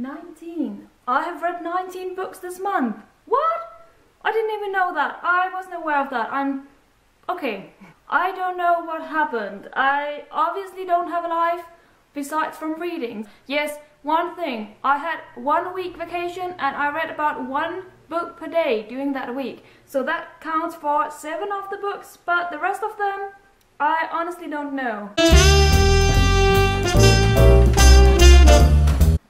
19. I have read 19 books this month. What? I didn't even know that. I wasn't aware of that. Okay. I don't know what happened. I obviously don't have a life besides from reading. Yes, one thing. I had 1 week vacation and I read about 1 book per day during that week. So that counts for 7 of the books, but the rest of them, I honestly don't know.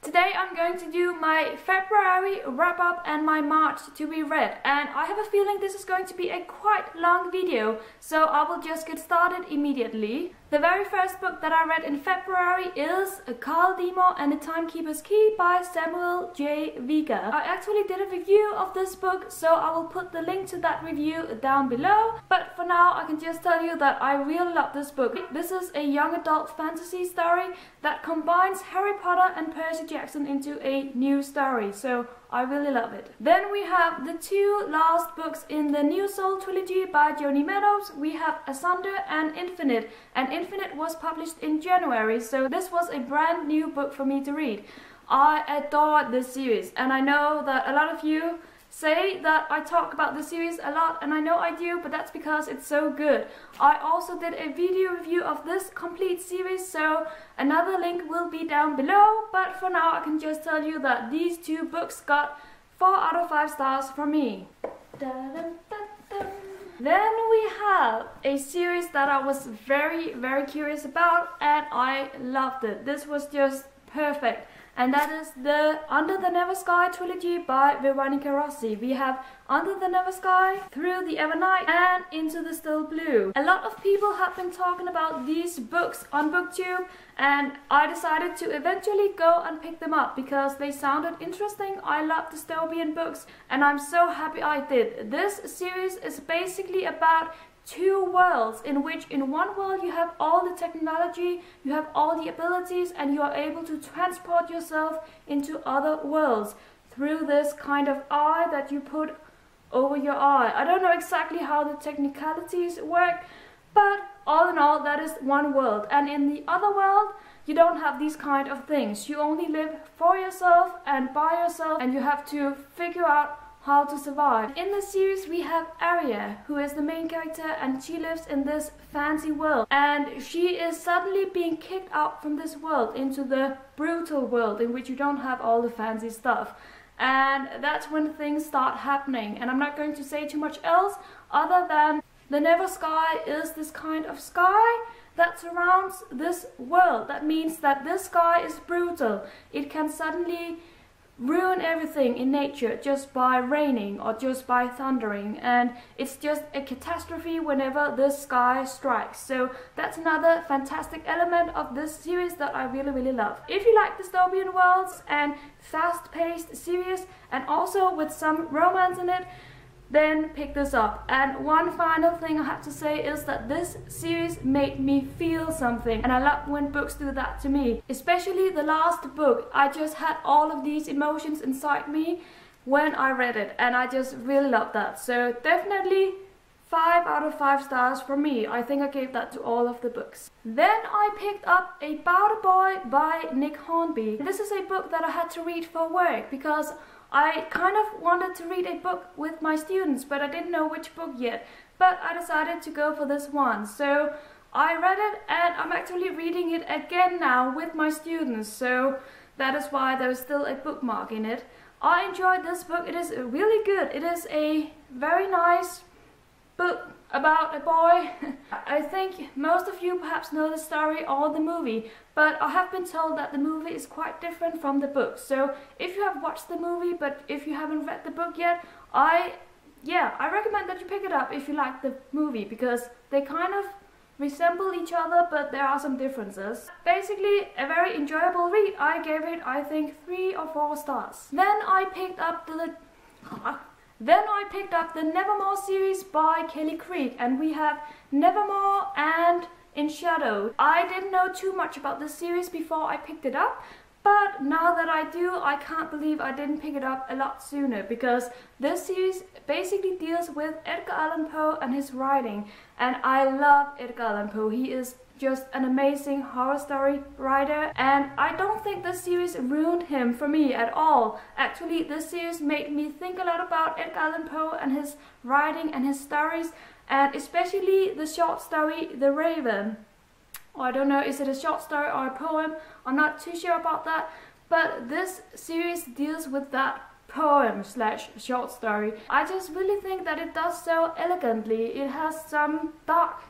Today I'm going to do my February wrap-up and my March to be read, and I have a feeling this is going to be a quite long video, so I will just get started immediately. The very first book that I read in February is Demore and the Timekeeper's Key by Samuel J. Vega. I actually did a review of this book, so I will put the link to that review down below. But for now, I can just tell you that I really love this book. This is a young adult fantasy story that combines Harry Potter and Percy Jackson into a new story, so I really love it. Then we have the 2 last books in the New Soul trilogy by Jodi Meadows. We have Asunder and Infinite, and Infinite was published in January, so this was a brand new book for me to read. I adore this series, and I know that a lot of you say that I talk about the series a lot, and I know I do, but that's because it's so good. I also did a video review of this complete series, so another link will be down below, but for now I can just tell you that these 2 books got 4 out of 5 stars from me. Then we have a series that I was very curious about, and I loved it. This was just perfect. And that is the Under the Never Sky trilogy by Veronica Rossi. We have Under the Never Sky, Through the Evernight, and Into the Still Blue. A lot of people have been talking about these books on BookTube, and I decided to eventually go and pick them up because they sounded interesting. I love dystopian books, and I'm so happy I did. This series is basically about 2 worlds, in which in one world you have all the technology, you have all the abilities, and you are able to transport yourself into other worlds through this kind of eye that you put over your eye. I don't know exactly how the technicalities work, but all in all that is one world. And in the other world you don't have these kind of things. You only live for yourself and by yourself, and you have to figure out how to survive. In the series we have Aria, who is the main character, and she lives in this fancy world, and she is suddenly being kicked out from this world into the brutal world in which you don't have all the fancy stuff. And that's when things start happening, and I'm not going to say too much else other than the Never Sky is this kind of sky that surrounds this world. That means that this sky is brutal. It can suddenly ruin everything in nature just by raining or just by thundering, and it's just a catastrophe whenever the sky strikes. So that's another fantastic element of this series that I really love. If you like dystopian worlds and fast-paced series and also with some romance in it, then pick this up. And one final thing I have to say is that this series made me feel something, and I love when books do that to me. Especially the last book. I just had all of these emotions inside me when I read it, and I just really love that. So definitely 5 out of 5 stars from me. I think I gave that to all of the books. Then I picked up About a Boy by Nick Hornby. This is a book that I had to read for work because I kind of wanted to read a book with my students, but I didn't know which book yet. But I decided to go for this one. So I read it, and I'm actually reading it again now with my students. So that is why there is still a bookmark in it. I enjoyed this book. It is really good. It is a very nice book about a boy. I think most of you perhaps know the story or the movie, but I have been told that the movie is quite different from the book. So if you have watched the movie but if you haven't read the book yet, I recommend that you pick it up if you like the movie, because they kind of resemble each other, but there are some differences. Basically a very enjoyable read. I gave it, I think, 3 or 4 stars. Then I picked up the Nevermore series by Creagh, and we have Nevermore and Enshadowed. I didn't know too much about this series before I picked it up, But now that I do, I can't believe I didn't pick it up a lot sooner, because this series basically deals with Edgar Allan Poe and his writing. And I love Edgar Allan Poe. He is just an amazing horror story writer, and I don't think this series ruined him for me at all. Actually, this series made me think a lot about Edgar Allan Poe and his writing and his stories, and especially the short story The Raven. I don't know, is it a short story or a poem? I'm not too sure about that, but this series deals with that poem slash short story. I just really think that it does so elegantly. It has some dark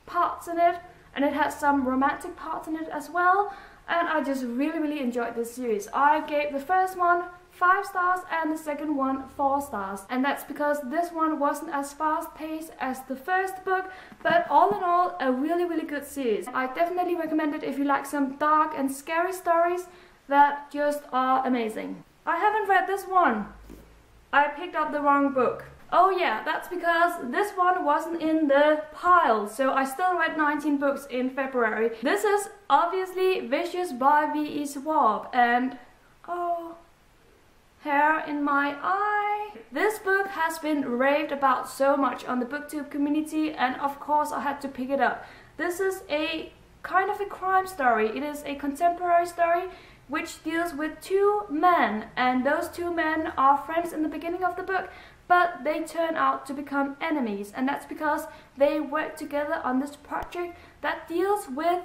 parts in it, and it has some romantic parts in it as well, and I just really enjoyed this series. I gave the first one 5 stars and the second one 4 stars, and that's because this one wasn't as fast paced as the first book, but all in all a really good series. I definitely recommend it if you like some dark and scary stories that just are amazing. I haven't read this one. I picked up the wrong book. Oh yeah, that's because this one wasn't in the pile, so I still read 19 books in February. This is obviously Vicious by V.E. Schwab, and oh, hair in my eye. This book has been raved about so much on the booktube community, and of course I had to pick it up. This is a kind of a crime story. It is a contemporary story which deals with 2 men, and those 2 men are friends in the beginning of the book, but they turn out to become enemies, and that's because they work together on this project that deals with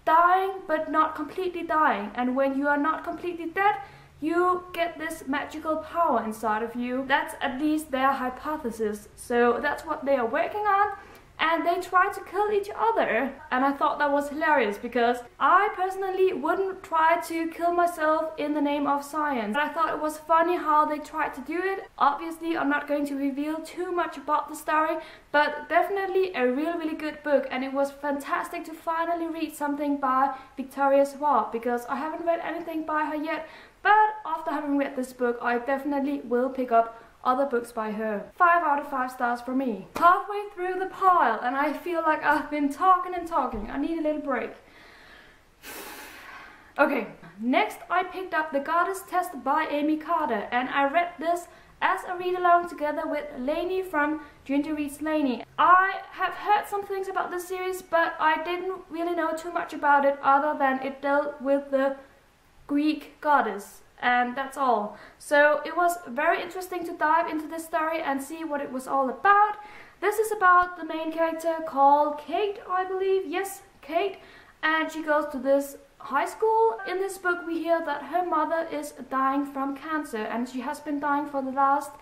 dying but not completely dying. And when you are not completely dead, you get this magical power inside of you. That's at least their hypothesis, so that's what they are working on. And they try to kill each other, and I thought that was hilarious, because I personally wouldn't try to kill myself in the name of science. But I thought it was funny how they tried to do it. Obviously I'm not going to reveal too much about the story, but definitely a really good book, and it was fantastic to finally read something by Victoria Schwab, because I haven't read anything by her yet, but after having read this book I definitely will pick up other books by her. 5 out of 5 stars for me. Halfway through the pile, and I feel like I've been talking and talking. I need a little break. Okay, next I picked up The Goddess Test by Aimée Carter, and I read this as a read-along together with Lainey from Ginger Reads Lainey. I have heard some things about this series, but I didn't really know too much about it other than it dealt with the Greek goddess, and that's all. So it was very interesting to dive into this story and see what it was all about. This is about the main character called Kate, I believe. Yes, Kate. And she goes to this high school. In this book we hear that her mother is dying from cancer, and she has been dying for the last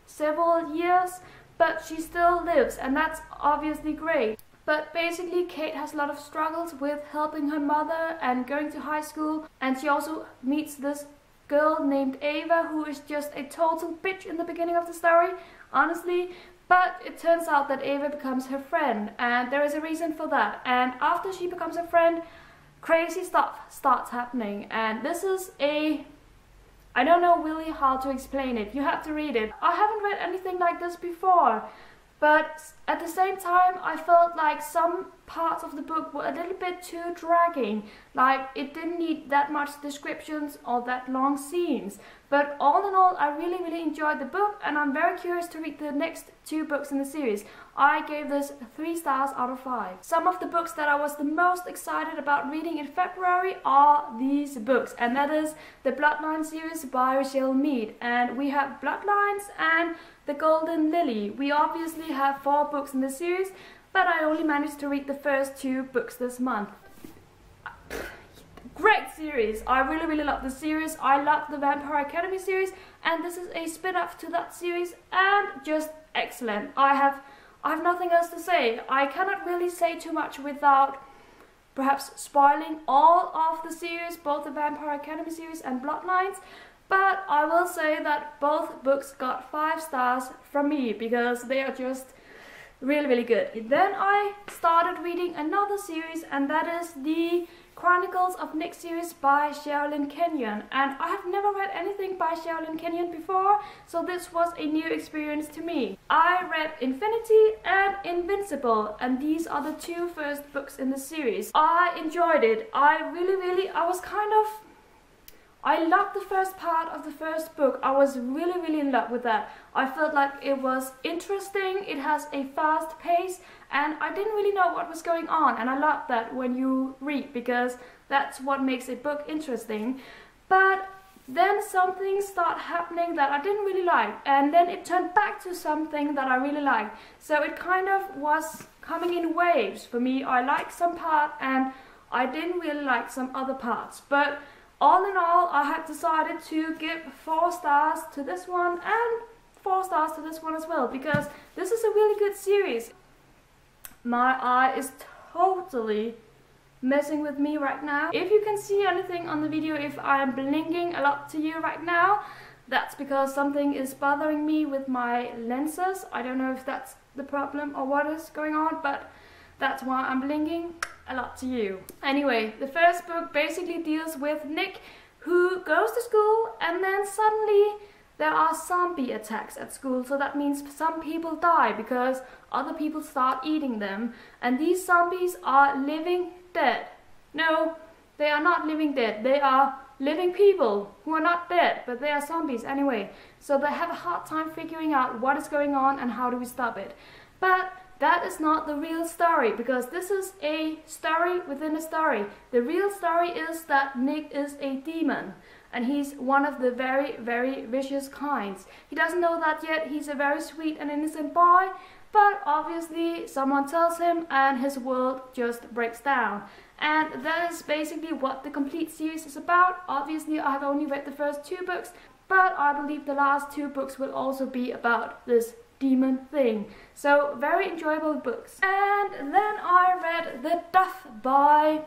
several years, but she still lives, and that's obviously great. But basically Kate has a lot of struggles with helping her mother and going to high school, and she also meets this girl named Ava, who is just a total bitch in the beginning of the story, honestly. But it turns out that Ava becomes her friend, and there is a reason for that. And after she becomes her friend, crazy stuff starts happening. And this is I don't know really how to explain it. You have to read it. I haven't read anything like this before, but at the same time I felt like some parts of the book were a little bit too dragging. Like, it didn't need that much descriptions or that long scenes. But all in all, I really enjoyed the book, and I'm very curious to read the next 2 books in the series. I gave this 3 stars out of 5. Some of the books that I was the most excited about reading in February are these books, and that is the Bloodline series by Richelle Mead. And we have Bloodlines and The Golden Lily. We obviously have 4 books in the series, but I only managed to read the first 2 books this month. Great series. I really love the series. I love the Vampire Academy series, and this is a spin-off to that series, and just excellent. I have nothing else to say. I cannot really say too much without perhaps spoiling all of the series, both the Vampire Academy series and Bloodlines. But I will say that both books got 5 stars from me, because they are just really good. Then I started reading another series, and that is the Chronicles of Nick series by Sherrilyn Kenyon. And I have never read anything by Sherrilyn Kenyon before, so this was a new experience to me. I read Infinity and Invincible, and these are the 2 first books in the series. I enjoyed it. I was kind of I loved the first part of the first book. I was really in love with that. I felt like it was interesting, it has a fast pace, and I didn't really know what was going on, and I love that when you read, because that's what makes a book interesting. But then something started happening that I didn't really like, and then it turned back to something that I really liked. So it kind of was coming in waves for me. I liked some part and I didn't really like some other parts. But all in all, I had decided to give 4 stars to this one and 4 stars to this one as well, because this is a really good series. My eye is totally messing with me right now. If you can see anything on the video, if I am blinking a lot to you right now, that's because something is bothering me with my lenses. I don't know if that's the problem or what is going on, but that's why I'm blinking a lot to you. Anyway, the first book basically deals with Nick, who goes to school and then suddenly there are zombie attacks at school. So that means some people die because other people start eating them, and these zombies are living dead. No, they are not living dead. They are living people who are not dead, but they are zombies anyway. So they have a hard time figuring out what is going on and how do we stop it. But that is not the real story, because this is a story within a story. The real story is that Nick is a demon, and he's one of the very vicious kinds. He doesn't know that yet. He's a very sweet and innocent boy, but obviously someone tells him and his world just breaks down. And that is basically what the complete series is about. Obviously I have only read the first 2 books, but I believe the last 2 books will also be about this demon thing. So very enjoyable books. And then I read The Duff by...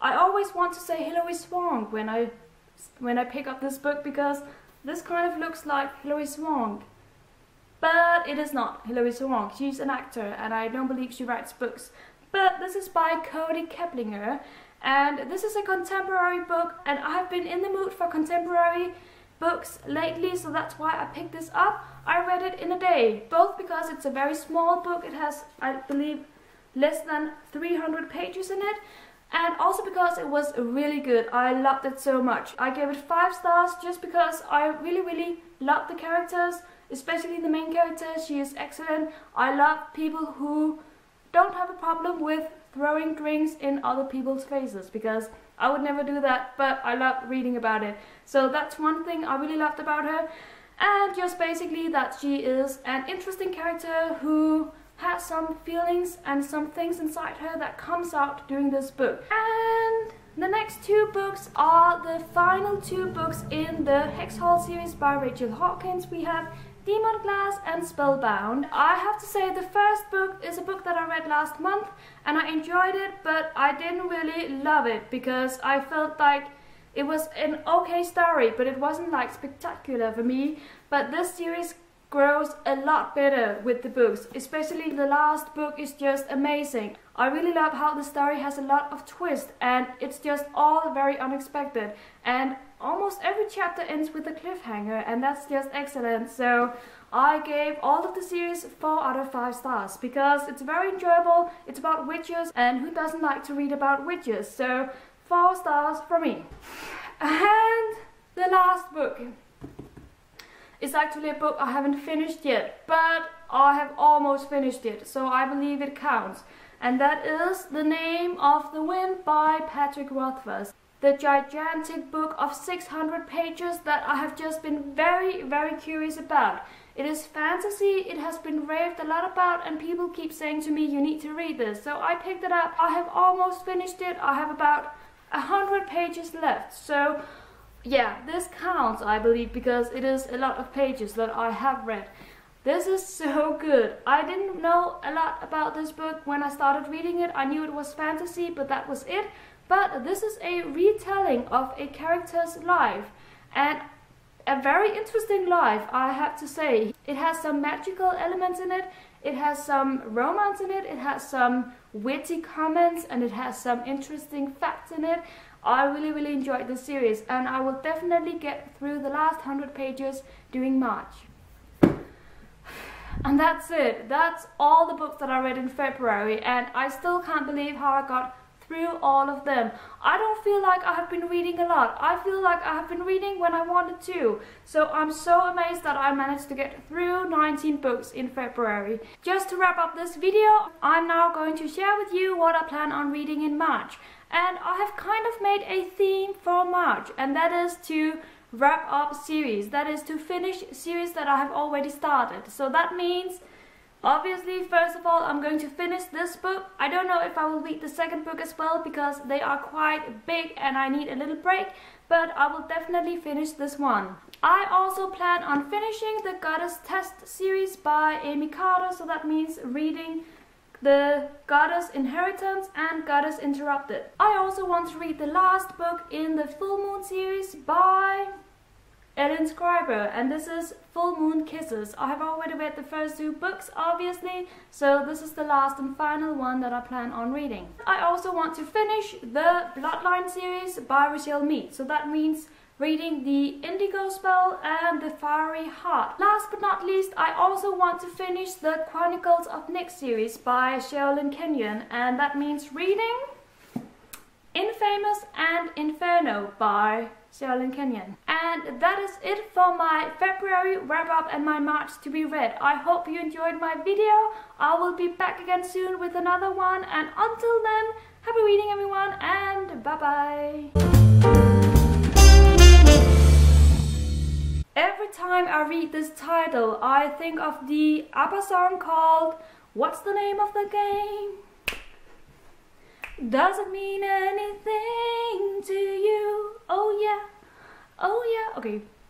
I always want to say Hilary Swank when I pick up this book, because this kind of looks like Hilary Swank. But it is not Hilary Swank. She's an actor and I don't believe she writes books. But this is by Kody Keplinger, and this is a contemporary book, and I have been in the mood for contemporary books lately, so that's why I picked this up. I read it in a day, both because it's a very small book. It has, I believe, less than 300 pages in it, and also because it was really good. I loved it so much. I gave it 5 stars just because I really loved the characters. Especially the main character, she is excellent. I love people who don't have a problem with throwing drinks in other people's faces, because I would never do that, but I love reading about it. So that's one thing I really loved about her. And just basically that she is an interesting character who has some feelings and some things inside her that comes out during this book. And the next 2 books are the final 2 books in the Hex Hall series by Richelle Hawkins. We have Demon Glass and Spellbound. I have to say the first book is a book that I read last month and I enjoyed it, but I didn't really love it because I felt like it was an okay story, but it wasn't like spectacular for me. But this series grows a lot better with the books, especially the last book is just amazing. I really love how the story has a lot of twist and it's just all very unexpected, and almost every chapter ends with a cliffhanger, and that's just excellent. So I gave all of the series 4 out of 5 stars because it's very enjoyable. It's about witches, and who doesn't like to read about witches? So 4 stars from me. And the last book is actually a book I haven't finished yet, but I have almost finished it, so I believe it counts. And that is The Name of the Wind by Patrick Rothfuss. The gigantic book of 600 pages that I have just been very curious about. It is fantasy, it has been raved a lot about, and people keep saying to me, you need to read this. So I picked it up. I have almost finished it. I have about 100 pages left. So yeah, this counts, I believe, because it is a lot of pages that I have read. This is so good. I didn't know a lot about this book when I started reading it. I knew it was fantasy, but that was it. But this is a retelling of a character's life, and a very interesting life, I have to say. It has some magical elements in it, it has some romance in it, it has some witty comments, and it has some interesting facts in it. I really enjoyed this series, and I will definitely get through the last 100 pages during March. And that's it. That's all the books that I read in February, and I still can't believe how I got through all of them. I don't feel like I have been reading a lot. I feel like I have been reading when I wanted to. So I'm so amazed that I managed to get through 19 books in February. Just to wrap up this video, I'm now going to share with you what I plan on reading in March. And I have kind of made a theme for March, and that is to wrap up series. That is to finish series that I have already started. So that means, obviously, first of all, I'm going to finish this book. I don't know if I will read the second book as well because they are quite big and I need a little break, but I will definitely finish this one. I also plan on finishing the Goddess Test series by Aimée, so that means reading the Goddess Inheritance and Goddess Interrupted. I also want to read the last book in the Full Moon series by Ellen Scriber, and this is Full Moon Kisses. I have already read the first 2 books, obviously, so this is the last and final one that I plan on reading. I also want to finish the Bloodline series by Richelle Mead, so that means reading the Indigo Spell and the Fiery Heart. Last but not least, I also want to finish the Chronicles of Nick series by Sherrilyn Kenyon, and that means reading Infamous and Inferno by Sherrilyn Kenyon. And that is it for my February wrap up and my March to be read. I hope you enjoyed my video. I will be back again soon with another one, and until then, happy reading everyone, and bye bye. Every time I read this title, I think of the ABBA song called What's the Name of the Game? Does it mean anything to you? Oh yeah, okay.